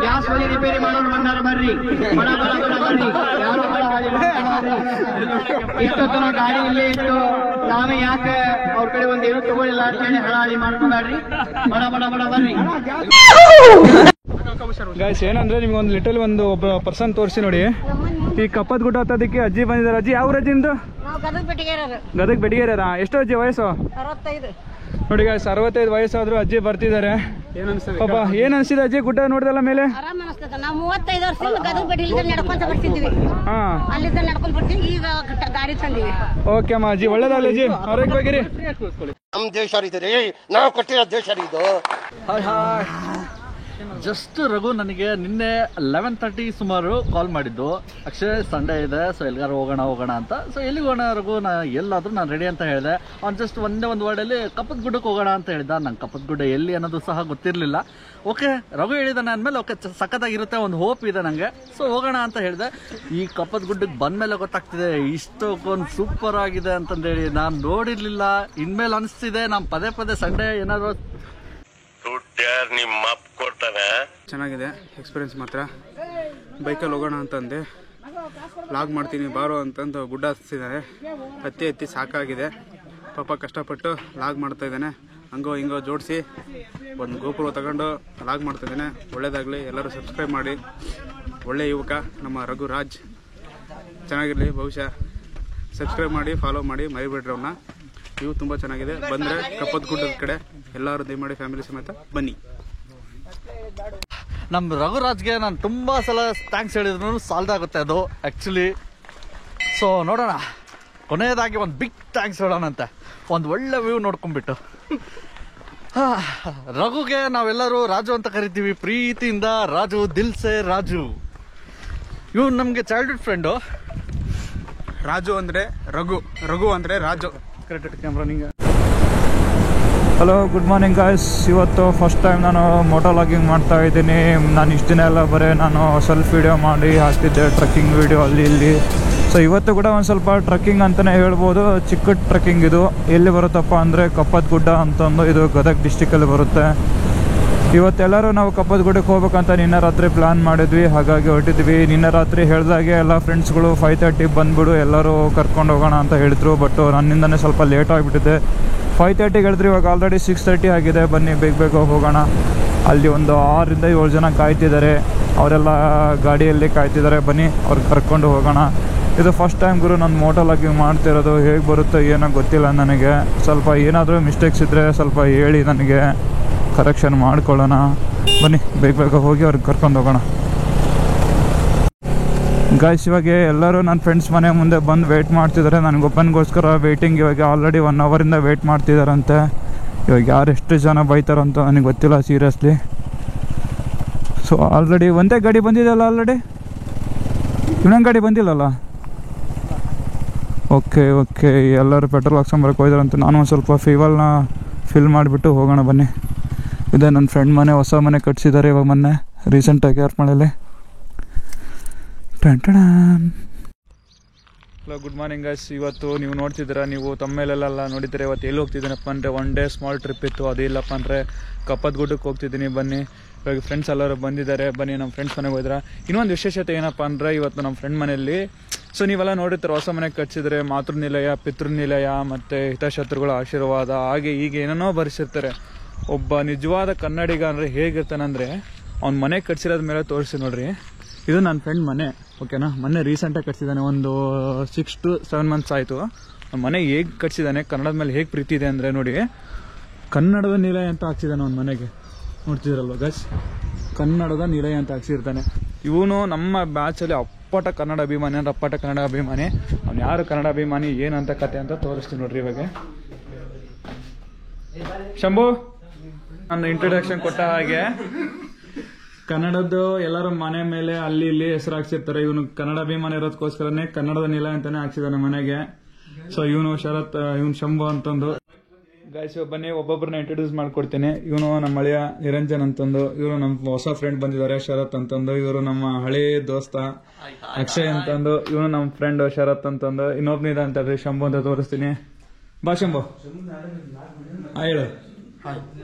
Gas ಒಲಿ repair ಮಾಡೋರು ಬಂದಾರ ಬರ್ರಿ, ಬಡ ಬಡ ಬಡ ಬರ್ರಿ. ಯಾರು ಇಷ್ಟೊತ್ತು ನಾವು ಗಾಡಿ ಇಲ್ಲೇ ಇಟ್ಟು ನಾವೇ ಯಾಕೆ ಅವ್ರ ಕಡೆ ಒಂದ್ ಏನು ತಗೊಳ್ಳಿಲ್ಲ ಅಂತೇಳಿ ಹಳಾಳಿ ಮಾಡ್ಕೊಂಡ್ರಿ. ಬಡ ಬಡ ಬಡ ಬರ್ರಿ. ಗೈಸ್ ಏನಂದ್ರೆ ನಿಮ್ಗೆ ಒಂದು ಲಿಟಲ್ ಒಬ್ಬ ಪರ್ಸನ್ ತೋರಿಸಿ ನೋಡಿ. ಈ ಕಪ್ಪದ ಗುಡ್ಡ ಹತ್ತೋದಕ್ಕೆ ಅಜ್ಜಿ ಬಂದಿದ್ದಾರೆ. ಅಜ್ಜಿ ಯಾವ ಅಜ್ಜಿ ನಿಮ್ದು? ಗದಗ ಬೆಟಗೇರ. ಎಷ್ಟು ಅಜ್ಜಿ ವಯಸ್ಸು? 65 ನೋಡಿ ಗೈಸ್ 65 ವಯಸ್ಸಾದ್ರು ಅಜ್ಜಿ ಬರ್ತಿದ್ದಾರೆ. ಪಾಪ ಏನ್ ಅನ್ಸಿದೆ ಅಜ್ಜಿ ಗುಡ್ಡ ನೋಡ್ದಲ್ಲ ಮೇಲೆ? ಆರಾಮ ಅನಿಸ್ತದ. ನಾವು 35 ವರ್ಷದಿಂದ ಗದಗ ಬೆಟಗೇರಿ ನಡ್ಕೊಂತ ಬರ್ತಿದ್ವಿ. ಅಲ್ಲಿಂದ ನಡ್ಕೊಂಡ್ ಬರ್ತೀವಿ. ಈಗ ಗಾಡಿ ತಂದಿವಿ. ಓಕೆ ಅಮ್ಮ ಅಜ್ಜಿ, ಒಳ್ಳೇದಾಗಲಿ ಅಜ್ಜಿ, ಆರೋಗ್ಯವಾಗಿರಿ. ನಮ್ಮ ದೇಶ ಇದೆ, ನಾವು ಕಟ್ಟಿರೋ ದೇಶ ಇದು. ಜಸ್ಟ್ ರಘು ನನಗೆ ನಿನ್ನೆ 11:30 ಸುಮಾರು ಕಾಲ್ ಮಾಡಿದ್ದು. ಅಕ್ಷಯ್ ಸಂಡೇ ಇದೆ, ಸೊ ಎಲ್ಲಿಗಾರು ಹೋಗೋಣ ಅಂತ. ಸೊ ಎಲ್ಲಿಗೆ ಹೋಗೋಣ ರಘು? ಎಲ್ಲಾದರೂ ನಾನು ರೆಡಿ ಅಂತ ಹೇಳಿದೆ. ಅವ್ನು ಜಸ್ಟ್ ಒಂದು ವರ್ಡಲ್ಲಿ ಕಪ್ಪದ ಗುಡ್ಡಕ್ಕೆ ಹೋಗೋಣ ಅಂತ ಹೇಳಿದ. ನಂಗೆ ಕಪ್ಪದ ಗುಡ್ಡ ಎಲ್ಲಿ ಅನ್ನೋದು ಸಹ ಗೊತ್ತಿರಲಿಲ್ಲ. ಓಕೆ ರಘು ಹೇಳಿದ್ದಾನೆ ಅಂದಮೇಲೆ ಓಕೆ ಸಖತ್ತಾಗಿರುತ್ತೆ, ಒಂದು ಹೋಪ್ ಇದೆ ನನಗೆ. ಸೊ ಹೋಗೋಣ ಅಂತ ಹೇಳಿದೆ. ಈ ಕಪ್ಪದ ಗುಡ್ಡಕ್ಕೆ ಬಂದಮೇಲೆ ಗೊತ್ತಾಗ್ತಿದೆ ಇಷ್ಟೊಂದು ಸೂಪರ್ ಆಗಿದೆ ಅಂತಂದೇಳಿ. ನಾನು ನೋಡಿರಲಿಲ್ಲ, ಇನ್ಮೇಲೆ ಅನಿಸ್ತಿದೆ ನಾನು ಪದೇ ಪದೇ ಸಂಡೇ ಏನಾದ್ರು ನಿಮ್ಮ ಅಪ್ಪ ಕೊಡ್ತಾನೆ. ಚೆನ್ನಾಗಿದೆ ಎಕ್ಸ್ಪೀರಿಯನ್ಸ್ ಮಾತ್ರ. ಬೈಕಲ್ಲಿ ಹೋಗೋಣ ಅಂತಂದೆ, ಲಾಗ್ ಮಾಡ್ತೀನಿ ಬಾರೋ ಅಂತಂದು ಗುಡ್ಡ ಹತ್ತಿದ್ದಾರೆ. ಹತ್ತಿ ಸಾಕಾಗಿದೆ. ಪಾಪ ಕಷ್ಟಪಟ್ಟು ಲಾಗ್ ಮಾಡ್ತಾ ಇದ್ದಾನೆ. ಹಂಗೋ ಹಿಂಗೋ ಜೋಡಿಸಿ ಒಂದು ಗೋಪುರ ತಗೊಂಡು ಲಾಗ್ ಮಾಡ್ತಾ ಇದ್ದಾನೆ. ಒಳ್ಳೇದಾಗಲಿ, ಎಲ್ಲರೂ ಸಬ್ಸ್ಕ್ರೈಬ್ ಮಾಡಿ. ಒಳ್ಳೆ ಯುವಕ ನಮ್ಮ ರಘುರಾಜ್, ಚೆನ್ನಾಗಿರಲಿ ಭವಿಷ್ಯ. ಸಬ್ಸ್ಕ್ರೈಬ್ ಮಾಡಿ, ಫಾಲೋ ಮಾಡಿ, ಮರಿಬೇಡ್ರಿ ಅವನ್ನ. ಇವು ತುಂಬ ಚೆನ್ನಾಗಿದೆ. ಬಂದರೆ ಕಪ್ಪದ ಗುಡ್ಡದ ಕಡೆ ಎಲ್ಲರೂ ದಯಮಾಡಿ ಫ್ಯಾಮಿಲಿ ಸಮೇತ ಬನ್ನಿ. ನಮ್ಮ ರಘುರಾಜ್ಗೆ ನಾನು ತುಂಬ ಸಲ ಥ್ಯಾಂಕ್ಸ್ ಹೇಳಿದ್ರು ಸಾಲ್ದಾಗುತ್ತೆ ಅದು ಆ್ಯಕ್ಚುಲಿ. ಸೊ ನೋಡೋಣ, ಕೊನೆಯದಾಗಿ ಒಂದು ಬಿಗ್ ಥ್ಯಾಂಕ್ಸ್ ಹೇಳೋಣಂತೆ, ಒಂದು ಒಳ್ಳೆ ವ್ಯೂ ನೋಡ್ಕೊಂಡ್ಬಿಟ್ಟು. ರಘುಗೆ ನಾವೆಲ್ಲರೂ ರಾಜು ಅಂತ ಕರಿತೀವಿ ಪ್ರೀತಿಯಿಂದ. ರಾಜು, ದಿಲ್ಸೆ ರಾಜು. ಇವ್ ನಮಗೆ ಚೈಲ್ಡ್ಹುಡ್ ಫ್ರೆಂಡು. ರಾಜು ಅಂದರೆ ರಘು, ರಘು ಅಂದರೆ ರಾಜು. ಕರೆಕ್ಟ್ ಕ್ಯಾಮ್ರಾ ನಿಂಗೆ. Hello, good morning guys. ಇವತ್ತು ಫಸ್ಟ್ ಟೈಮ್ ನಾನು ಮೋಟೋ ಲಾಗಿಂಗ್ ಮಾಡ್ತಾ ಇದ್ದೀನಿ. ನಾನು ಇಷ್ಟು ದಿನ ಎಲ್ಲ ಬರೀ ನಾನು ಸೆಲ್ಫ್ ವೀಡಿಯೋ ಮಾಡಿ ಹಾಕ್ತಿದ್ದೆ, ಟ್ರಕ್ಕಿಂಗ್ ವೀಡಿಯೋ ಅಲ್ಲಿ ಇಲ್ಲಿ. ಸೊ ಇವತ್ತು ಕೂಡ ಒಂದು ಸ್ವಲ್ಪ ಟ್ರಕ್ಕಿಂಗ್ ಅಂತಲೇ ಹೇಳ್ಬೋದು. ಚಿಕ್ಕ ಟ್ರಕ್ಕಿಂಗ್ ಇದು. ಎಲ್ಲಿ ಬರುತ್ತಪ್ಪ ಅಂದರೆ ಕಪ್ಪದ ಗುಡ್ಡ ಅಂತಂದು, ಇದು ಗದಗ ಡಿಸ್ಟಿಕಲ್ಲಿ ಬರುತ್ತೆ. ಇವತ್ತೆಲ್ಲರೂ ನಾವು ಕಪ್ಪದ ಗುಡ್ಡಕ್ಕೆ ಹೋಗ್ಬೇಕಂತ ನಿನ್ನೆ ರಾತ್ರಿ ಪ್ಲ್ಯಾನ್ ಮಾಡಿದ್ವಿ, ಹಾಗಾಗಿ ಹೊರಟಿದ್ವಿ. ನಿನ್ನೆ ರಾತ್ರಿ ಹೇಳಿದಾಗೆ ಎಲ್ಲ ಫ್ರೆಂಡ್ಸ್ಗಳು 5:30 ಬಂದುಬಿಡು ಎಲ್ಲರೂ ಕರ್ಕೊಂಡು ಹೋಗೋಣ ಅಂತ ಹೇಳಿದ್ರು. ಬಟ್ ನನ್ನಿಂದನೇ ಸ್ವಲ್ಪ ಲೇಟ್ ಆಗಿಬಿಟ್ಟಿದೆ. 5:30 ಹೇಳಿದ್ರು, ಇವಾಗ ಆಲ್ರೆಡಿ 6:30 ಆಗಿದೆ. ಬನ್ನಿ ಬೇಗ ಹೋಗೋಣ. ಅಲ್ಲಿ ಒಂದು 6 ರಿಂದ 7 ಜನ ಕಾಯ್ತಿದ್ದಾರೆ. ಅವರೆಲ್ಲ ಗಾಡಿಯಲ್ಲಿ ಕಾಯ್ತಿದ್ದಾರೆ. ಬನ್ನಿ ಅವ್ರಿಗೆ ಕರ್ಕೊಂಡು ಹೋಗೋಣ. ಇದು ಫಸ್ಟ್ ಟೈಮ್ ಗುರು ನಾನು ಮೋಟೋ ಲಾಗಿಂಗ್ ಮಾಡ್ತಿರೋದು. ಹೇಗೆ ಬರುತ್ತೋ ಏನೋ ಗೊತ್ತಿಲ್ಲ ನನಗೆ. ಸ್ವಲ್ಪ ಏನಾದರೂ ಮಿಸ್ಟೇಕ್ಸ್ ಇದ್ದರೆ ಸ್ವಲ್ಪ ಹೇಳಿ, ನನಗೆ ಕರೆಕ್ಷನ್ ಮಾಡ್ಕೊಳ್ಳೋಣ. ಬನ್ನಿ ಬೇಗ ಹೋಗಿ ಅವ್ರಿಗೆ ಕರ್ಕೊಂಡು ಹೋಗೋಣ. ಗಾಯ್ಸ್ ಇವಾಗ ಎಲ್ಲರೂ ನನ್ನ ಫ್ರೆಂಡ್ಸ್ ಮನೆ ಮುಂದೆ ಬಂದು ವೆಯ್ಟ್ ಮಾಡ್ತಿದ್ದಾರೆ. ನನಗೊಬ್ಬನಿಗೋಸ್ಕರ ವೆಯ್ಟಿಂಗ್. ಇವಾಗ ಆಲ್ರೆಡಿ 1 ಅವರಿಂದ ವೆಯ್ಟ್ ಮಾಡ್ತಿದ್ದಾರಂತೆ. ಇವಾಗ ಯಾರು ಎಷ್ಟು ಜನ ಬೈತಾರಂತ ನನಗೆ ಗೊತ್ತಿಲ್ಲ ಸೀರಿಯಸ್ಲಿ. ಸೊ ಆಲ್ರೆಡಿ ಒಂದೇ ಗಾಡಿ ಬಂದಿದೆಯಲ್ಲ, ಆಲ್ರೆಡಿ ಇನ್ನೊಂದು ಗಾಡಿ ಬಂದಿಲ್ಲಲ್ಲ. ಓಕೆ ಎಲ್ಲರೂ ಪೆಟ್ರೋಲ್ ಹಾಕ್ಸ್ಕೊಂಬರಕ್ಕೆ ಹೋಯ್ದಾರಂತೆ. ನಾನು ಒಂದು ಸ್ವಲ್ಪ ಫ್ಯೂವಲ್ನ ಫಿಲ್ ಮಾಡಿಬಿಟ್ಟು ಹೋಗೋಣ ಬನ್ನಿ. ಇದೆ ನನ್ನ ಫ್ರೆಂಡ್ ಮನೆ, ಹೊಸ ಮನೆ ಕಟ್ಸಿದ್ದಾರೆ ಇವಾಗ ಮೊನ್ನೆ ರೀಸೆಂಟಾಗಿ ಯಾರ್ಮಳೆಯಲ್ಲಿ. Hello, good morning guys. ಇವತ್ತು ನೀವು ನೋಡ್ತಿದ್ದೀರಾ, ನೀವು ತಮ್ಮೇಲೆಲ್ಲ ನೋಡಿದ್ದೀರಾ. ಇವತ್ತು ಎಲ್ಲಿ ಹೋಗ್ತಿದ್ದೀನಪ್ಪ ಅಂದರೆ ಒನ್ ಡೇ ಸ್ಮಾಲ್ ಟ್ರಿಪ್ ಇತ್ತು. ಅದು ಇಲ್ಲಪ್ಪ ಅಂದರೆ ಕಪ್ಪದ ಗುಡ್ಡಕ್ಕೆ ಹೋಗ್ತಿದ್ದೀನಿ. ಬನ್ನಿ, ಇವಾಗ ಫ್ರೆಂಡ್ಸ್ ಎಲ್ಲರೂ ಬಂದಿದ್ದಾರೆ. ಬನ್ನಿ ನಮ್ಮ ಫ್ರೆಂಡ್ಸ್ ಮನೆಗೆ ಹೋದ್ರೆ. ಇನ್ನೊಂದು ವಿಶೇಷತೆ ಏನಪ್ಪ ಅಂದರೆ ಇವತ್ತು ನಮ್ಮ ಫ್ರೆಂಡ್ ಮನೆಯಲ್ಲಿ, ಸೊ ನೀವೆಲ್ಲ ನೋಡಿರ್ತಾರೆ, ಹೊಸ ಮನೆಗೆ ಕಟ್ಸಿದ್ರೆ ಮಾತೃನಿಲಯ, ಪಿತೃನಿಲಯ ಮತ್ತು ಹಿತಶತ್ರುಗಳ ಆಶೀರ್ವಾದ, ಹಾಗೆ ಹೀಗೆ ಏನೇನೋ ಬರೆಸಿರ್ತಾರೆ. ಒಬ್ಬ ನಿಜವಾದ ಕನ್ನಡಿಗ ಅಂದರೆ ಹೇಗಿರ್ತಾನಂದರೆ ಅವ್ನ ಮನೆ ಕಟ್ಸಿರೋದ ಮೇಲೆ ತೋರಿಸಿ ನೋಡ್ರಿ. ಇದು ನನ್ನ ಫ್ರೆಂಡ್ ಮನೆ, ಓಕೆನಾ. ಮೊನ್ನೆ ರೀಸೆಂಟಾಗಿ ಕಟ್ಸಿದ್ದಾನೆ, ಒಂದು 6 to 7 months ಆಯಿತು. ಮನೆ ಹೇಗೆ ಕಟ್ಸಿದ್ದಾನೆ, ಕನ್ನಡದ ಮೇಲೆ ಹೇಗೆ ಪ್ರೀತಿ ಇದೆ ಅಂದರೆ ನೋಡಿ, ಕನ್ನಡದ ನಿಲಯ ಅಂತ ಹಾಕ್ಸಿದ್ದಾನೆ ಅವ್ನ ಮನೆಗೆ. ನೋಡ್ತಿದ್ದೀರಲ್ವ ಗಸ್, ಕನ್ನಡದ ನಿಲಯ ಅಂತ ಹಾಕ್ಸಿರ್ತಾನೆ. ಇವನು ನಮ್ಮ ಬ್ಯಾಚಲ್ಲಿ ಅಪ್ಪಟ ಕನ್ನಡ ಅಭಿಮಾನಿ ಅಂದ್ರೆ ಅಪ್ಪಟ ಕನ್ನಡ ಅಭಿಮಾನಿ. ಅವ್ನು ಯಾರು ಕನ್ನಡ ಅಭಿಮಾನಿ ಏನಂತ ಕತೆ ಅಂತ ತೋರಿಸ್ತೀನಿ ನೋಡ್ರಿ. ಇವಾಗ ಶಂಭು ನಾನು ಇಂಟ್ರೊಡಕ್ಷನ್ ಕೊಟ್ಟ ಹಾಗೆ ಕನ್ನಡದ್ದು ಎಲ್ಲರೂ ಮನೆ ಮೇಲೆ ಅಲ್ಲಿ ಇಲ್ಲಿ ಹೆಸರು ಹಾಕ್ಸಿರ್ತಾರೆ. ಇವನು ಕನ್ನಡ ಅಭಿಮಾನಿ ಇರೋದಕ್ಕೋಸ್ಕರನೇ ಕನ್ನಡದ ನಿಲಯ ಅಂತಾನೆ ಹಾಕ್ಸಿದಾನೆ ಮನೆಗೆ. ಸೊ ಇವನು ಶರತ್, ಇವನು ಶಂಭು ಅಂತಂದು. ಗಾಯ್ಸ್ ಬನ್ನಿ ಒಬ್ಬೊಬ್ಬರನ್ನ ಇಂಟ್ರೊಡ್ಯೂಸ್ ಮಾಡ್ಕೊಡ್ತೀನಿ. ಇವನು ನಮ್ಮ ಹಳೆಯ ನಿರಂಜನ್ ಅಂತಂದು, ಇವರು ನಮ್ಮ ಹೊಸ ಫ್ರೆಂಡ್ ಬಂದಿದ್ದಾರೆ ಶರತ್ ಅಂತಂದು, ಇವರು ನಮ್ಮ ಹಳೆ ದೋಸ್ತ ಅಕ್ಷಯ್ ಅಂತಂದು, ಇವನು ನಮ್ಮ ಫ್ರೆಂಡ್ ಶರತ್ ಅಂತಂದು, ಇನ್ನೊಬ್ನಿದ ಅಂತಂದ್ರೆ ಶಂಭು ಅಂತ ತೋರಿಸ್ತೀನಿ. ಬಾ ಶಂಭು, ಹೇಳು.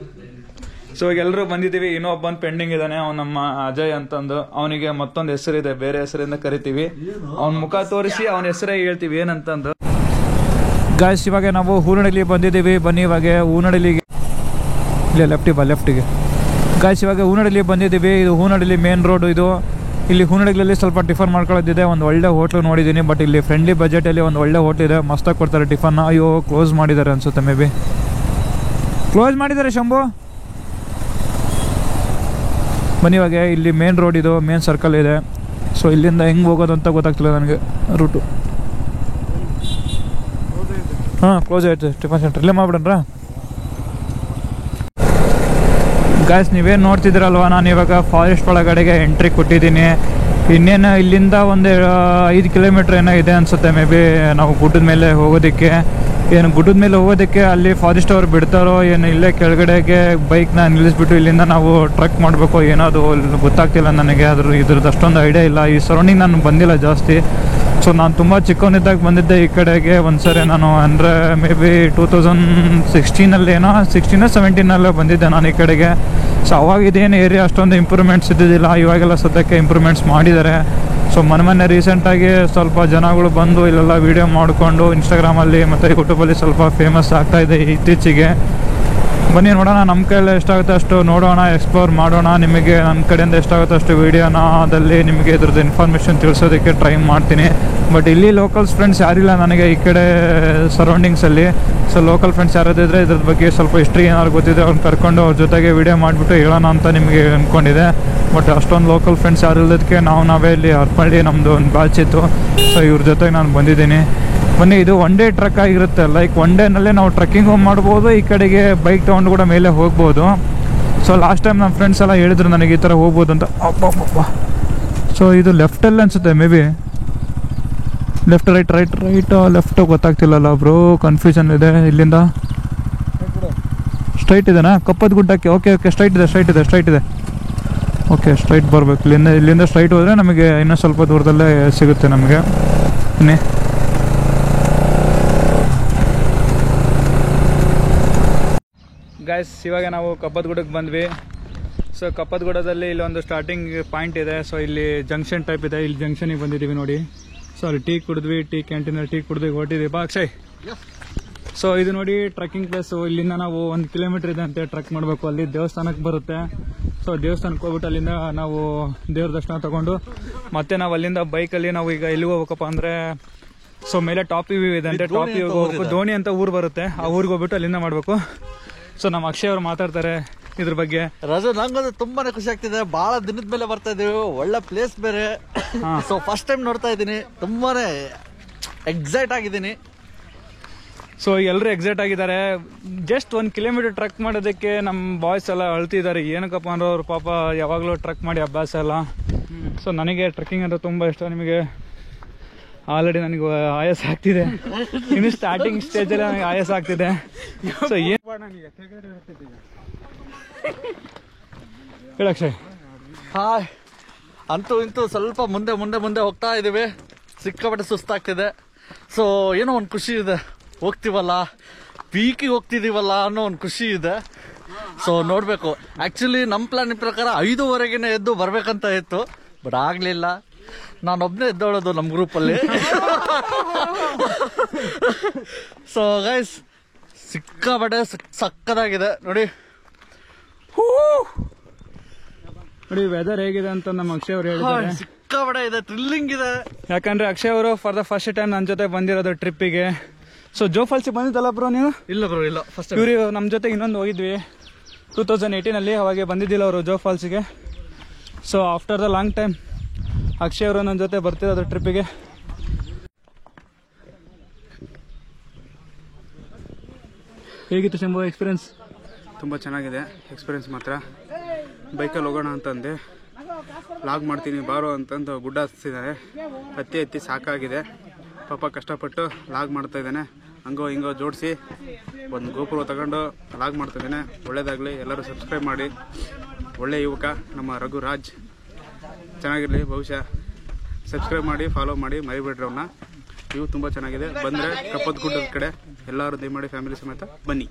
ಸೊ ಈಗ ಎಲ್ಲರೂ ಬಂದಿದ್ದೀವಿ. ಇನ್ನೊಬ್ಬನ್ ಪೆಂಡಿಂಗ್ ಇದ್ದಾನೆ, ಅವ್ನು ನಮ್ಮ ಅಜಯ್ ಅಂತಂದು. ಅವನಿಗೆ ಮತ್ತೊಂದು ಹೆಸರಿದೆ, ಬೇರೆ ಹೆಸರಿಂದ ಕರಿತೀವಿ. ಅವ್ನ ಮುಖ ತೋರಿಸಿ ಅವನ ಹೆಸರೇ ಹೇಳ್ತೀವಿ ಏನಂತಂದು. ಗಾಯ್ಸ್ ಇವಾಗ ನಾವು ಹೂನಡಲಿ ಬಂದಿದ್ದೀವಿ. ಬನ್ನಿ ಇವಾಗ ಹೂನಡಲಿಗೆ, ಇಲ್ಲ ಲೆಫ್ಟಿಗೆ ಗಾಯ್ಸ್ ಇವಾಗ ಹೂನಡಲಿ ಬಂದಿದ್ದೀವಿ. ಇದು ಹೂನಡಲಿ ಮೇನ್ ರೋಡ್. ಇದು ಇಲ್ಲಿ ಹೂನಡಲಿಯಲ್ಲಿ ಸ್ವಲ್ಪ ಟಿಫನ್ ಮಾಡ್ಕೊಳ್ಳೋದಿದೆ. ಒಂದು ಒಳ್ಳೆ ಹೋಟ್ಲು ನೋಡಿದ್ದೀನಿ, ಬಟ್ ಇಲ್ಲಿ ಫ್ರೆಂಡ್ಲಿ ಬಜೆಟಲ್ಲಿ ಒಂದು ಒಳ್ಳೆ ಹೋಟ್ಲ್ ಇದೆ, ಮಸ್ತಾಗಿ ಕೊಡ್ತಾರೆ ಟಿಫನ್. ಅಯ್ಯೋ ಕ್ಲೋಸ್ ಮಾಡಿದ್ದಾರೆ ಅನ್ಸುತ್ತೆ, ಮೇ ಬಿ ಕ್ಲೋಸ್ ಮಾಡಿದ್ದಾರೆ ಶಂಭು. ಬನ್ನಿ ಇವಾಗ ಇಲ್ಲಿ ಮೇನ್ ರೋಡ್, ಇದು ಮೇನ್ ಸರ್ಕಲ್ ಇದೆ. ಸೊ ಇಲ್ಲಿಂದ ಹೆಂಗೆ ಹೋಗೋದು ಅಂತ ಗೊತ್ತಾಗ್ತಿಲ್ಲ ನನಗೆ ರೂಟು. ಹಾಂ ಕ್ಲೋಸ್ ಆಯ್ತು ಟಿಫನ್ ಸೆಂಟರ್. ಇಲ್ಲೇ ಮಾಡ್ಬಿಡಣ್ರ ಗಾಯ್ಸ್. ನೀವೇನು ನೋಡ್ತಿದ್ದೀರಲ್ವ, ನಾನು ಇವಾಗ ಫಾರೆಸ್ಟ್ ಒಳಗಡೆಗೆ ಎಂಟ್ರಿ ಕೊಟ್ಟಿದ್ದೀನಿ. ಇನ್ನೇನು ಇಲ್ಲಿಂದ ಒಂದು 5 ಕಿಲೋಮೀಟ್ರ್ ಏನೋ ಇದೆ ಅನಿಸುತ್ತೆ ಮೇ ಬಿ ನಾವು ಗುಡ್ಡದ ಮೇಲೆ ಹೋಗೋದಕ್ಕೆ. ಏನು ಗುಡ್ಡದ ಮೇಲೆ ಹೋಗೋದಕ್ಕೆ ಅಲ್ಲಿ ಫಾರೆಸ್ಟ್ ಅವ್ರು ಬಿಡ್ತಾರೋ ಏನು, ಇಲ್ಲೇ ಕೆಳಗಡೆಗೆ ಬೈಕ್ನ ನಿಲ್ಲಿಸ್ಬಿಟ್ಟು ಇಲ್ಲಿಂದ ನಾವು ಟ್ರಕ್ ಮಾಡಬೇಕು ಏನೋದು ಗೊತ್ತಾಗ್ತಿಲ್ಲ ನನಗೆ. ಇದ್ರದ್ದು ಅಷ್ಟೊಂದು ಐಡಿಯಾ ಇಲ್ಲ. ಈ ಸರೌಂಡಿಂಗ್ ನಾನು ಬಂದಿಲ್ಲ ಜಾಸ್ತಿ. ಸೊ ನಾನು ತುಂಬ ಚಿಕ್ಕವನಿದ್ದಾಗ ಬಂದಿದ್ದೆ ಈ ಕಡೆಗೆ ಒಂದ್ಸರಿ ನಾನು. ಅಂದರೆ ಮೇ ಬಿ 2016 ಬಂದಿದ್ದೆ ನಾನು ಈ ಕಡೆಗೆ. ಸೊ ಅವಾಗ ಇದೇನು ಏರಿಯಾ ಅಷ್ಟೊಂದು ಇಂಪ್ರೂವ್ಮೆಂಟ್ಸ್ ಇದ್ದಿದ್ದಿಲ್ಲ. ಇವಾಗೆಲ್ಲ ಸದ್ಯಕ್ಕೆ ಇಂಪ್ರೂವ್ಮೆಂಟ್ಸ್ ಮಾಡಿದ್ದಾರೆ. ಸೊ ಮೊನ್ನೆ ರೀಸೆಂಟಾಗಿ ಸ್ವಲ್ಪ ಜನಗಳು ಬಂದು ಇಲ್ಲೆಲ್ಲ ವೀಡಿಯೋ ಮಾಡಿಕೊಂಡು ಇನ್ಸ್ಟಾಗ್ರಾಮಲ್ಲಿ ಮತ್ತು ಯೂಟ್ಯೂಬಲ್ಲಿ ಸ್ವಲ್ಪ ಫೇಮಸ್ ಆಗ್ತಾಯಿದೆ ಇತ್ತೀಚೆಗೆ. ಬನ್ನಿ ನೋಡೋಣ, ನಮ್ಮ ಕೈಯಲ್ಲಿ ಎಷ್ಟಾಗುತ್ತೆ ಅಷ್ಟು ನೋಡೋಣ, ಎಕ್ಸ್ಪ್ಲೋರ್ ಮಾಡೋಣ. ನಿಮಗೆ ನನ್ನ ಕಡೆಯಿಂದ ಎಷ್ಟಾಗುತ್ತೆ ಅಷ್ಟು ವೀಡಿಯೋನಲ್ಲಿ ನಿಮಗೆ ಇದ್ರದ್ದು ಇನ್ಫಾರ್ಮೇಷನ್ ತಿಳಿಸೋದಕ್ಕೆ ಟ್ರೈ ಮಾಡ್ತೀನಿ. ಬಟ್ ಇಲ್ಲಿ ಲೋಕಲ್ಸ್ ಫ್ರೆಂಡ್ಸ್ ಯಾರಿಲ್ಲ ನನಗೆ ಈ ಕಡೆ ಸರೌಂಡಿಂಗ್ಸಲ್ಲಿ. ಸೊ ಲೋಕಲ್ ಫ್ರೆಂಡ್ಸ್ ಯಾರಾದಿದ್ರೆ ಇದ್ರದ್ದು ಬಗ್ಗೆ ಸ್ವಲ್ಪ ಹಿಸ್ಟ್ರಿ ಏನಾದ್ರು ಗೊತ್ತಿದೆ ಅವ್ರನ್ನ ಕರ್ಕೊಂಡು ಅವ್ರ ಜೊತೆಗೆ ವೀಡಿಯೋ ಮಾಡಿಬಿಟ್ಟು ಹೇಳೋಣ ಅಂತ ನಿಮಗೆ ಅಂದ್ಕೊಂಡಿದೆ. ಬಟ್ ಅಷ್ಟೊಂದು ಲೋಕಲ್ ಫ್ರೆಂಡ್ಸ್ ಯಾರು ಇಲ್ಲದಕ್ಕೆ ನಾವೇ ಇಲ್ಲಿ ಹರ್ಪಳ್ಳಿ ನಮ್ಮದು ಒಂದು ಬ್ಯಾಚ್ ಇತ್ತು. ಸೊ ಇವ್ರ ಜೊತೆಗೆ ನಾನು ಬಂದಿದ್ದೀನಿ. ಬನ್ನಿ, ಇದು ಒನ್ ಡೇ ಟ್ರಕ್ ಆಗಿರುತ್ತೆ. ಲೈಕ್ ಒನ್ ಡೇನಲ್ಲೇ ನಾವು ಟ್ರಕ್ಕಿಂಗ್ ಮಾಡ್ಬೋದು, ಈ ಕಡೆಗೆ ಬೈಕ್ ತೊಗೊಂಡು ಕೂಡ ಮೇಲೆ ಹೋಗ್ಬೋದು. ಸೊ ಲಾಸ್ಟ್ ಟೈಮ್ ನಮ್ಮ ಫ್ರೆಂಡ್ಸ್ ಎಲ್ಲ ಹೇಳಿದ್ರು ನನಗೆ ಈ ಥರ ಹೋಗ್ಬೋದು ಅಂತ. ಅಬ್ಬಬ್ಬ. ಸೊ ಇದು ಲೆಫ್ಟಲ್ಲಿ ಅನಿಸುತ್ತೆ maybe. Left right left ಗೊತ್ತಾಗ್ತಿಲ್ಲಲ್ಲ ಬ್ರೋ, ಕನ್ಫ್ಯೂಷನ್ ಇದೆ. ಇಲ್ಲಿಂದ ಸ್ಟ್ರೈಟ್ ಇದೆನಾ ಕಪ್ಪದ ಗುಡ್ಡಕ್ಕೆ? ಓಕೆ ಸ್ಟ್ರೈಟ್ ಇದೆ. ಓಕೆ ಸ್ಟ್ರೈಟ್ ಬರಬೇಕು. ಇಲ್ಲಿಂದ ಸ್ಟ್ರೈಟ್ ಹೋದರೆ ನಮಗೆ ಇನ್ನೂ ಸ್ವಲ್ಪ ದೂರದಲ್ಲೇ ಸಿಗುತ್ತೆ ನಮಗೆ. ಬನ್ನಿ. ಗಾಯ್ಸ್ ಇವಾಗ ನಾವು ಕಪ್ಪದ ಗುಡ್ಡಕ್ಕೆ ಬಂದ್ವಿ. ಸೊ ಕಪ್ಪದ ಗುಡ್ಡದಲ್ಲಿ ಇಲ್ಲೊಂದು ಸ್ಟಾರ್ಟಿಂಗ್ ಪಾಯಿಂಟ್ ಇದೆ. ಸೊ ಇಲ್ಲಿ ಜಂಕ್ಷನ್ ಟೈಪ್ ಇದೆ. ಇಲ್ಲಿ ಜಂಕ್ಷನಿಗೆ ಬಂದಿದ್ದೀವಿ ನೋಡಿ. ಸೊ ಅಲ್ಲಿ ಟೀ ಕುಡಿದ್ವಿ, ಕ್ಯಾಂಟೀನಲ್ಲಿ ಟೀ ಕುಡಿದ್ವಿ, ಹೊರಟಿದ್ವಿ ಬಾ ಅಕ್ಷಯ್. ಸೊ ಇದು ನೋಡಿ ಟ್ರಕ್ಕಿಂಗ್ ಪ್ಲೇಸು. ಇಲ್ಲಿಂದ ನಾವು 1 ಕಿಲೋಮೀಟರ್ ಇದೆ ಅಂತೆ ಟ್ರಕ್ ಮಾಡಬೇಕು. ಅಲ್ಲಿ ದೇವಸ್ಥಾನಕ್ಕೆ ಬರುತ್ತೆ. ಸೊ ದೇವಸ್ಥಾನಕ್ಕೆ ಹೋಗ್ಬಿಟ್ಟು ಅಲ್ಲಿಂದ ನಾವು ದೇವ್ರ ದರ್ಶನ ತಗೊಂಡು ಮತ್ತೆ ನಾವು ಅಲ್ಲಿಂದ ಬೈಕಲ್ಲಿ ನಾವು ಈಗ ಎಲ್ಲಿಗೆ ಹೋಗ್ಬೇಕಪ್ಪ ಅಂದರೆ, ಸೊ ಮೇಲೆ ಟಾಪ್ ವ್ಯೂ ಇದೆ ಅಂತೆ. ಟಾಪ್ ವ್ಯೂಗೆ ಹೋಗ್ಬೇಕು. ದೋಣಿ ಅಂತ ಊರು ಬರುತ್ತೆ, ಆ ಊರಿಗೆ ಹೋಗ್ಬಿಟ್ಟು ಅಲ್ಲಿಂದ ಮಾಡಬೇಕು. ಸೊ ನಮ್ಮ ಅಕ್ಷಯ್ ಅವರು ಮಾತಾಡ್ತಾರೆ ಇದ್ರ ಬಗ್ಗೆ. ರಾಜು, ನಂಗಂದ್ರೆ ತುಂಬಾನೇ ಖುಷಿ ಆಗ್ತಿದೆ. ಬಹಳ ದಿನದ ಮೇಲೆ ಬರ್ತಾ ಇದೀವಿ, ಒಳ್ಳೆ ಪ್ಲೇಸ್ ಬೇರೆ. ಸೊ ಫಸ್ಟ್ ಟೈಮ್ ನೋಡ್ತಾ ಇದ್ದೀನಿ, ತುಂಬಾನೇ ಎಕ್ಸೈಟ್ ಆಗಿದ್ದೀನಿ. ಸೊ ಎಲ್ಲರೂ ಎಕ್ಸೈಟ್ ಆಗಿದ್ದಾರೆ. ಜಸ್ಟ್ 1 ಕಿಲೋಮೀಟರ್ ಟ್ರಕ್ ಮಾಡೋದಕ್ಕೆ ನಮ್ಮ ಬಾಯ್ಸ್ ಎಲ್ಲ ಅಳ್ತಿದ್ದಾರೆ. ಏನಕ್ಕಪ್ಪ ಅಂದ್ರೆ ಅವ್ರು ಪಾಪ ಯಾವಾಗಲೂ ಟ್ರಕ್ ಮಾಡಿ ಅಭ್ಯಾಸ ಎಲ್ಲ. ಸೊ ನನಗೆ ಟ್ರಕ್ಕಿಂಗ್ ಅಂದ್ರೆ ತುಂಬ ಇಷ್ಟ. ನಿಮಗೆ ಆಲ್ರೆಡಿ ನನಗೆ ಆಯಾಸ ಆಗ್ತಿದೆ. ಇನ್ನು ಸ್ಟಾರ್ಟಿಂಗ್ ಸ್ಟೇಜಲ್ಲಿ ನನಗೆ ಆಯಾಸ ಆಗ್ತಿದೆ. ಸೊ ಏನು ಹೇಳಕ್ಷಯ್? ಹಾಯ್. ಅಂತೂ ಇಂತೂ ಸ್ವಲ್ಪ ಮುಂದೆ ಹೋಗ್ತಾ ಇದೀವಿ. ಸಿಕ್ಕಾಪಟ್ಟೆ ಸುಸ್ತಾಗ್ತಿದೆ. ಸೊ ಏನೋ ಒಂದು ಖುಷಿ ಇದೆ, ಹೋಗ್ತೀವಲ್ಲ, ಪೀಕಿಗೆ ಹೋಗ್ತಿದೀವಲ್ಲ ಅನ್ನೋ ಒಂದು ಖುಷಿ ಇದೆ. ಸೊ ನೋಡ್ಬೇಕು. ಆಕ್ಚುಲಿ ನಮ್ಮ ಪ್ಲಾನ್ ಪ್ರಕಾರ 5:30 ಎದ್ದು ಬರ್ಬೇಕಂತ ಇತ್ತು, ಬಟ್ ಆಗ್ಲಿಲ್ಲ. ನಾನೊಬ್ನೇ ಎದ್ದೋಳೋದು ನಮ್ಮ ಗ್ರೂಪಲ್ಲಿ. ಸೊ ಗೈಸ್ ಸಿಕ್ಕಾಪಟ್ಟೆ ಸಕ್ಕದಾಗಿದೆ ನೋಡಿ. ನೋಡಿ ವೆದರ್ ಹೇಗಿದೆ ಅಂತ ನಮ್ಮ ಅಕ್ಷಯ್ ಅವರು ಹೇಳಿದ್ದಾರೆ. ಸಿಕ್ಕಾಪಟ್ಟೆ ಇದೆ, ಥ್ರಿಲ್ಲಿಂಗ್ ಇದೆ. ಯಾಕಂದ್ರೆ ಅಕ್ಷಯ್ ಅವರು ಫಾರ್ ದ ಫಸ್ಟ್ ಟೈಮ್ ನನ್ನ ಜೊತೆ ಬಂದಿರೋದು ಟ್ರಿಪ್ಪಿಗೆ. ಸೊ ಜೋ ಫಾಲ್ಸಿಗೆ ಬಂದಿದ್ದಲ್ಲ ಬ್ರೋ ನೀವು? ಇಲ್ಲ ಬ್ರೋ, ಇಲ್ಲ. ಫಸ್ಟ್ ಇವ್ರು ನಮ್ಮ ಜೊತೆ ಇನ್ನೊಂದು ಹೋಗಿದ್ವಿ 2018 ಅವಾಗೆ ಬಂದಿದ್ದಿಲ್ಲ ಅವರು ಜೋ ಫಾಲ್ಸಿಗೆ. So after the long time Akshay ಅವರು ನನ್ನ ಜೊತೆ ಬರ್ತಿರೋದು ಟ್ರಿಪ್ಪಿಗೆ. ಹೇಗಿತ್ತು ಶಂಭು ಎಕ್ಸ್ಪೀರಿಯನ್ಸ್? ತುಂಬ ಚೆನ್ನಾಗಿದೆ ಎಕ್ಸ್ಪೀರಿಯನ್ಸ್ ಮಾತ್ರ. ಬೈಕಲ್ಲಿ ಹೋಗೋಣ ಅಂತಂದೆ, ಲಾಗ್ ಮಾಡ್ತೀನಿ ಬಾರೋ ಅಂತಂದು ಗುಡ್ಡ ಹತ್ತಿದ್ದಾರೆ. ಹತ್ತಿ ಸಾಕಾಗಿದೆ. ಪಾಪ ಕಷ್ಟಪಟ್ಟು ಲಾಗ್ ಮಾಡ್ತಾ ಇದ್ದಾನೆ. ಹಂಗೋ ಹಿಂಗೋ ಜೋಡಿಸಿ ಒಂದು ಗೋಪುರ ತಗೊಂಡು ಲಾಗ್ ಮಾಡ್ತಾ ಇದ್ದಾನೆ. ಒಳ್ಳೇದಾಗಲಿ, ಎಲ್ಲರೂ ಸಬ್ಸ್ಕ್ರೈಬ್ ಮಾಡಿ. ಒಳ್ಳೆ ಯುವಕ ನಮ್ಮ ರಘುರಾಜ್, ಚೆನ್ನಾಗಿರಲಿ ಭವಿಷ್ಯ. ಸಬ್ಸ್ಕ್ರೈಬ್ ಮಾಡಿ, ಫಾಲೋ ಮಾಡಿ, ಮರಿಬೇಡ್ರಿ ಅವನ್ನ. ಇವು ತುಂಬ ಚೆನ್ನಾಗಿದೆ. ಬಂದರೆ ಕಪ್ಪದ ಗುಡ್ಡದ ಕಡೆ ಎಲ್ಲರೂ ದಯಮಾಡಿ ಫ್ಯಾಮಿಲಿ ಸಮೇತ ಬನ್ನಿ.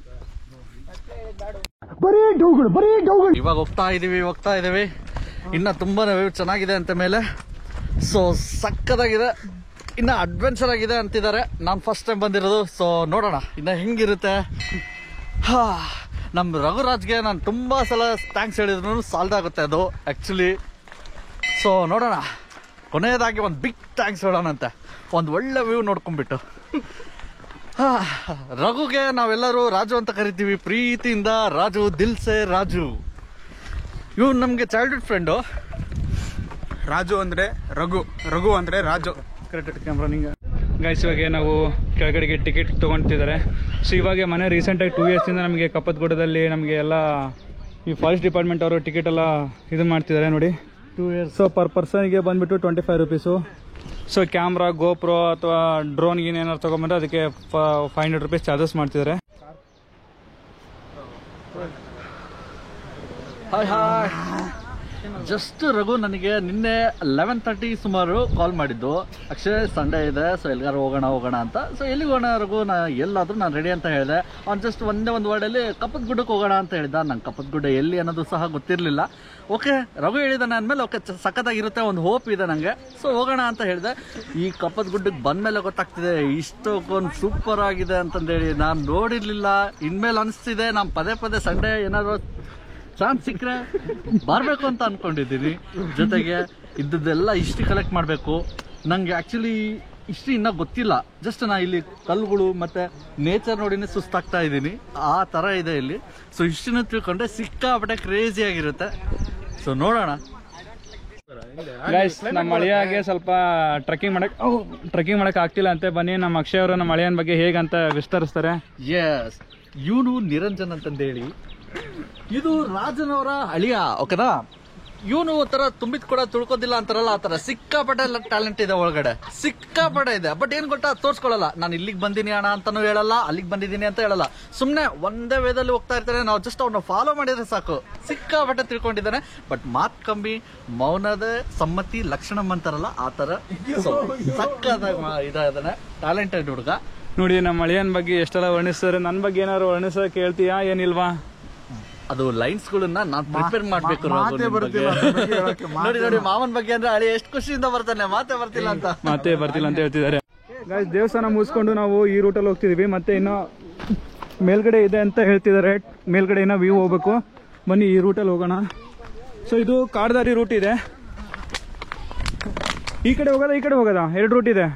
ಇವಾಗ ಹೋಗ್ತಾ ಇದೀವಿ ಇನ್ನ ತುಂಬಾನೇ ವ್ಯೂ ಚೆನ್ನಾಗಿದೆ ಅಂತ ಮೇಲೆ. ಸೊ ಸಕ್ಕದಾಗಿದೆ, ಇನ್ನ ಅಡ್ವೆಂಚರ್ ಆಗಿದೆ ಅಂತಿದ್ದಾರೆ. ನಾನು ಫಸ್ಟ್ ಟೈಮ್ ಬಂದಿರೋದು, ಸೊ ನೋಡೋಣ ಇನ್ನ ಹೆಂಗಿರುತ್ತೆ. ನಮ್ಮ ರಘುರಾಜ್ಗೆ ನಾನು ತುಂಬಾ ಸಲ ಥ್ಯಾಂಕ್ಸ್ ಹೇಳಿದ್ರು ಸಾಲ್ದಾಗುತ್ತೆ ಅದು ಆಕ್ಚುಲಿ. ಸೊ ನೋಡೋಣ, ಕೊನೆಯದಾಗಿ ಒಂದು ಬಿಗ್ ಥ್ಯಾಂಕ್ಸ್ ಹೇಳೋಣಂತೆ, ಒಂದು ಒಳ್ಳೆ ವ್ಯೂ ನೋಡ್ಕೊಂಡ್ಬಿಟ್ಟು. ರಘುಗೆ ನಾವೆಲ್ಲರೂ ರಾಜು ಅಂತ ಕರಿತೀವಿ ಪ್ರೀತಿಯಿಂದ. ರಾಜು, ದಿಲ್ಸೆ ರಾಜು. ಇವ್ನು ನಮಗೆ ಚೈಲ್ಡ್ಹುಡ್ ಫ್ರೆಂಡು. ರಾಜು ಅಂದರೆ ರಘು ಅಂದರೆ ರಾಜು. ಕರೆಕ್ಟ್ ಕ್ಯಾಮ್ರಾ ನಿಂಗೆ. ಗೈಸ್ ಇವಾಗ ನಾವು ಕೆಳಗಡೆಗೆ ಟಿಕೆಟ್ ತೊಗೊಳ್ತಿದ್ದಾರೆ. ಸೊ ಇವಾಗ ಮನೆ ರೀಸೆಂಟಾಗಿ 2 ಇಯರ್ಸಿಂದ ನಮಗೆ ಕಪ್ಪತ್ಗುಡ್ಡದಲ್ಲಿ ನಮಗೆ ಎಲ್ಲ ಈ ಫಾರೆಸ್ಟ್ ಡಿಪಾರ್ಟ್ಮೆಂಟ್ ಅವರು ಟಿಕೆಟ್ ಎಲ್ಲ ಇದು ಮಾಡ್ತಿದ್ದಾರೆ ನೋಡಿ. 2 ಇಯರ್ಸ್. ಸೊ ಪರ್ ಪರ್ಸನ್ಗೆ ಬಂದುಬಿಟ್ಟು 25 ರುಪೀಸು. ಸೊ ಕ್ಯಾಮ್ರಾ, ಗೋಪ್ರೋ ಅಥವಾ ಡ್ರೋನ್ ಏನಾದ್ರು ತೊಗೊಂಬಂದ್ರೆ ಅದಕ್ಕೆ 500 ರುಪೀಸ್ ಚಾರ್ಜಸ್ ಮಾಡ್ತಿದ್ದಾರೆ. ಹಾಯ್ ಜಸ್ಟ್ ರಘು ನನಗೆ ನಿನ್ನೆ 11:30 ಸುಮಾರು ಕಾಲ್ ಮಾಡಿದ್ದು. ಅಕ್ಷಯ್ ಸಂಡೇ ಇದೆ, ಸೊ ಎಲ್ಲಿಗಾರು ಹೋಗೋಣ ಅಂತ. ಸೊ ಎಲ್ಲಿಗೆ ಹೋಗೋಣ ರಘು, ಎಲ್ಲಾದರೂ ನಾನು ರೆಡಿ ಅಂತ ಹೇಳಿದೆ. ಅವ್ನು ಜಸ್ಟ್ ಒಂದು ವರ್ಡಲ್ಲಿ ಕಪ್ಪತ್ಗುಡ್ಡಕ್ಕೆ ಹೋಗೋಣ ಅಂತ ಹೇಳಿದ. ನಂಗೆ ಕಪ್ಪತ್ಗುಡ್ಡ ಎಲ್ಲಿ ಅನ್ನೋದು ಸಹ ಗೊತ್ತಿರಲಿಲ್ಲ. ಓಕೆ ರಘು ಹೇಳಿದಾನೆ ಅಂದಮೇಲೆ ಓಕೆ ಸಖತ್ತಾಗಿರುತ್ತೆ, ಒಂದು ಹೋಪ್ ಇದೆ ನನಗೆ. ಸೊ ಹೋಗೋಣ ಅಂತ ಹೇಳಿದೆ. ಈ ಕಪ್ಪತ್ಗುಡ್ಡಕ್ಕೆ ಬಂದಮೇಲೆ ಗೊತ್ತಾಗ್ತಿದೆ ಇಷ್ಟೊಂದು ಸೂಪರ್ ಆಗಿದೆ ಅಂತಂದೇಳಿ. ನಾನು ನೋಡಿರಲಿಲ್ಲ, ಇನ್ಮೇಲೆ ಅನಿಸ್ತಿದೆ ನಾನು ಪದೇ ಸಂಡೇ ಏನಾದರೂ ಚಾನ್ಸ್ ಸಿಕ್ಕರೆ ಬರಬೇಕು ಅಂತ ಅನ್ಕೊಂಡಿದ್ದೀನಿ. ಜೊತೆಗೆ ಇದ್ದದ್ದೆಲ್ಲ ಹಿಸ್ಟ್ರಿ ಕಲೆಕ್ಟ್ ಮಾಡಬೇಕು. ನನಗೆ ಆ್ಯಕ್ಚುಲಿ ಹಿಸ್ಟ್ರಿ ಇನ್ನೂ ಗೊತ್ತಿಲ್ಲ. ಜಸ್ಟ್ ನಾ ಇಲ್ಲಿ ಕಲ್ಲುಗಳು ಮತ್ತು ನೇಚರ್ ನೋಡಿನೇ ಸುಸ್ತಾಗ್ತಾ ಇದ್ದೀನಿ, ಆ ಥರ ಇದೆ ಇಲ್ಲಿ. ಸೊ ಹಿಸ್ಟ್ರಿನ ತಿಳ್ಕೊಂಡ್ರೆ ಸಿಕ್ಕಾಪಟ್ಟೆ ಕ್ರೇಜಿ ಆಗಿರುತ್ತೆ. ಸೊ ನೋಡೋಣ. ಗೈಸ್ ನಮ್ಮ ಅಳಿಯಾಗೆ ಸ್ವಲ್ಪ ಟ್ರೆಕ್ಕಿಂಗ್ ಮಾಡಕ್ ಆಗ್ತಿಲ್ಲ ಅಂತೆ. ಬನ್ನಿ ನಮ್ಮ ಅಕ್ಷಯ್ ಅವರು ನಮ್ಮ ಅಳಿಯನ ಬಗ್ಗೆ ಹೇಗಂತ ವಿಸ್ತರಿಸ್ತಾರೆ. ಎಸ್, ಇವನು ನಿರಂಜನ್ ಅಂತಂದೇಳಿ, ಇದು ರಾಜನವರ ಅಳಿಯ. ಓಕೆನಾ, ಇವನು ಒಂಥರ ತುಂಬಿದ್ ಕೂಡ ತಿಳ್ಕೋದಿಲ್ಲ ಅಂತಾರಲ್ಲ, ಆ ಥರ ಸಿಕ್ಕಾಪಟ್ಟೆ ಟ್ಯಾಲೆಂಟ್ ಇದೆ ಒಳಗಡೆ, ಸಿಕ್ಕಾಪಟ್ಟೆ ಇದೆ. ಬಟ್ ಏನು ಗೊತ್ತಾ, ತೋರಿಸ್ಕೊಳ್ಳಲ್ಲ. ನಾನು ಇಲ್ಲಿಗೆ ಬಂದಿನಿ ಅಣ್ಣ ಅಂತಾನೂ ಹೇಳಲ್ಲ, ಅಲ್ಲಿಗೆ ಬಂದಿದ್ದೀನಿ ಅಂತ ಹೇಳಲ್ಲ. ಸುಮ್ಮನೆ ಒಂದೇ ವೇದಲ್ಲಿ ಹೋಗ್ತಾ ಇರ್ತಾರೆ. ನಾವು ಜಸ್ಟ್ ಅವ್ನ ಫಾಲೋ ಮಾಡಿದ್ರೆ ಸಾಕು, ಸಿಕ್ಕಾಪಟ್ಟೆ ತಿಳ್ಕೊಂಡಿದ್ದಾನೆ. ಬಟ್ ಮಾತು ಕಮ್ಮಿ, ಮೌನದ ಸಮ್ಮತಿ ಲಕ್ಷಣಂ ಅಂತಾರಲ್ಲ, ಆ ಥರ ಸಕ್ಕದಾಗಿ ಇದಾನೆ, ಟ್ಯಾಲೆಂಟೆಡ್ ಹುಡುಗ. ನೋಡಿ ನಮ್ಮ ಅಳಿಯನ ಬಗ್ಗೆ ಎಷ್ಟೆಲ್ಲ ವರ್ಣಿಸ್ತಾರೆ. ನನ್ನ ಬಗ್ಗೆ ಏನಾದ್ರು ವರ್ಣಿಸೋಕೆ ಹೇಳ್ತೀಯಾ ಏನಿಲ್ವಾ? ಅದು ಲೈನ್ಸ್ಗಳನ್ನ ನಾನು ಪ್ರಿಪೇರ್ ಮಾಡ್ಬೇಕು. ನೋಡಿ ಮಾವನ್ ಬಗ್ಗೆ ಅಂದ್ರೆ ಅಳಿ ಎಷ್ಟು ಖುಷಿಯಿಂದ ಬರ್ತಾನೆ, ಮಾತೇ ಬರ್ತಿಲ್ಲ ಅಂತ ಹೇಳ್ತಿದ್ದಾರೆ. ಗೈಸ್ ದೇವಸ್ಥಾನ ಮುಗಿಸ್ಕೊಂಡು ನಾವು ಈ ರೂಟಲ್ಲಿ ಹೋಗ್ತಿದೀವಿ. ಮತ್ತೆ ಇನ್ನೂ ಮೇಲ್ಗಡೆ ಇದೆ ಅಂತ ಹೇಳ್ತಿದ್ದಾರೆ, ಮೇಲ್ಗಡೆ ಇನ್ನೂ ವ್ಯೂ ಹೋಗ್ಬೇಕು. ಬನ್ನಿ ಈ ರೂಟಲ್ಲಿ ಹೋಗೋಣ. ಸೊ ಇದು ಕಾಡ್ದಾರಿ ರೂಟ್ ಇದೆ. ಈ ಕಡೆ ಹೋಗೋದಾ 2 ರೂಟ್ ಇದೆ.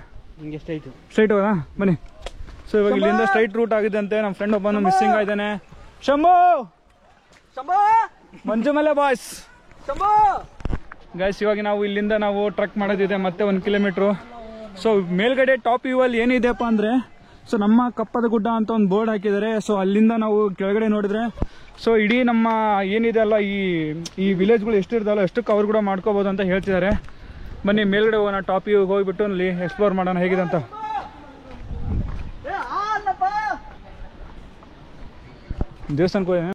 ಸ್ಟ್ರೈಟ್ ಹೋಗೋದಾ? ಬನ್ನಿ. ಸೊ ಇವಾಗ ಇಲ್ಲಿಂದ ಸ್ಟ್ರೈಟ್ ರೂಟ್ ಆಗಿದ್ದಂತೆ. ನಮ್ಮ ಫ್ರೆಂಡ್ ಒಬ್ಬನು ಮಿಸ್ಸಿಂಗ್ ಆಗಿದ್ದಾನೆ. ಶಂಭು ಮಂಜುಮಲೆ ಬಾಯ್ಸ್. ಗೈಸ್ ಇವಾಗ ನಾವು ಇಲ್ಲಿಂದ ಟ್ರಕ್ ಮಾಡೋದಿದೆ ಮತ್ತೆ 1 ಕಿಲೋಮೀಟ್ರು. ಸೊ ಮೇಲ್ಗಡೆ ಟಾಪ್ ವ್ಯೂ ಅಲ್ಲಿ ಏನಿದೆಯಪ್ಪ ಅಂದ್ರೆ, ಸೊ ನಮ್ಮ ಕಪ್ಪದ ಗುಡ್ಡ ಅಂತ ಒಂದು ಬೋರ್ಡ್ ಹಾಕಿದ್ದಾರೆ. ಸೊ ಅಲ್ಲಿಂದ ನಾವು ಕೆಳಗಡೆ ನೋಡಿದ್ರೆ ಸೊ ಇಡೀ ನಮ್ಮ ಏನಿದೆ ಅಲ್ಲ ಈ ವಿಲೇಜ್ಗಳು ಎಷ್ಟಿರ್ತಾವಲ್ಲ ಎಷ್ಟು ಕವರ್ ಕೂಡ ಮಾಡ್ಕೋಬಹುದು ಅಂತ ಹೇಳ್ತಿದ್ದಾರೆ. ಬನ್ನಿ ಮೇಲ್ಗಡೆ ಹೋಗೋಣ, ಟಾಪ್ ವ್ಯೂ ಹೋಗ್ಬಿಟ್ಟು ಅಲ್ಲಿ ಎಕ್ಸ್ಪ್ಲೋರ್ ಮಾಡೋಣ ಹೇಗಿದೆ ಅಂತ. ದೇವಸ್ಥಾನಕ್ಕೆ ಹೋಗಿ